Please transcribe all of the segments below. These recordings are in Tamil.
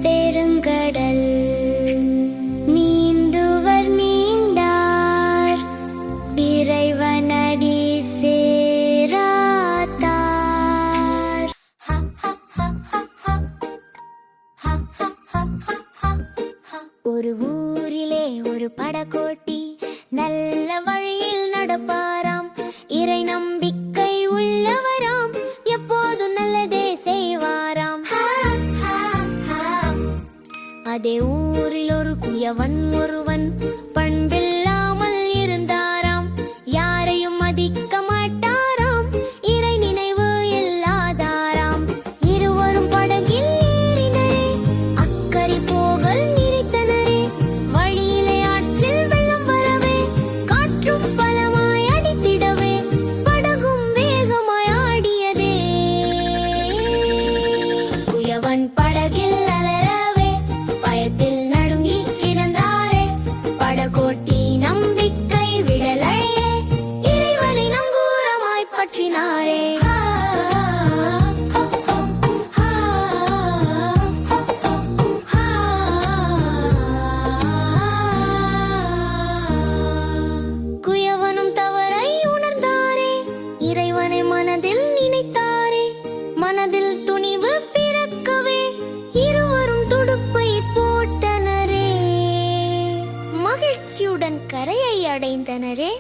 பெருங்கடல் நீந்துவர் நீண்டார் இறைவனடி சேராதார். ஒரு ஊரிலே ஒரு படகோட்டி நல்ல வழியில் நடப்பாராம். இறை நம்பிக்கை உள்ளவராம், எப்போதும் நல்லதே செய்வாராம். அதே ஊரில் ஒரு குயவன் ஒருவன் பண்பில்லாமல் இருந்தாராம். யாரையும் மதிக்க மாட்டாராம், இறை நினைவு இல்லாதாராம். இருவரும் படகில் ஏறினரே, அக்கறை போகல் நினைத்தனரே. வழியிலே ஆற்றில் வெள்ளம் வரவே, காற்றும் பலமாய் அடித்திடவே, படகும் வேகமாய் ஆடியதே. குயவன் படகில் அலறவே, பயத்தில் நடுங்கி கிடந்தாரே. படகோட்டி நம்பிக்கை விடலையே, இறைவனை நங்கூரமாய் பற்றினாரே. குயவனும் தவறை உணர்ந்தாரே, இறைவனை மனதில் நினைத்தாரே. மனதில் துணிவு பிறக்கவே, இருவரும் துடுப்பை போட்டனரே. மகிழ்ச்சியுடன் கரையை அடைந்தனரே.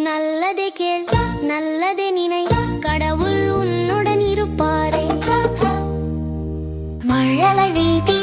நல்லதே கேள், நல்லதே நினை, கடவுள் உன்னுடன் இருப்பாரே. மழலை வீதி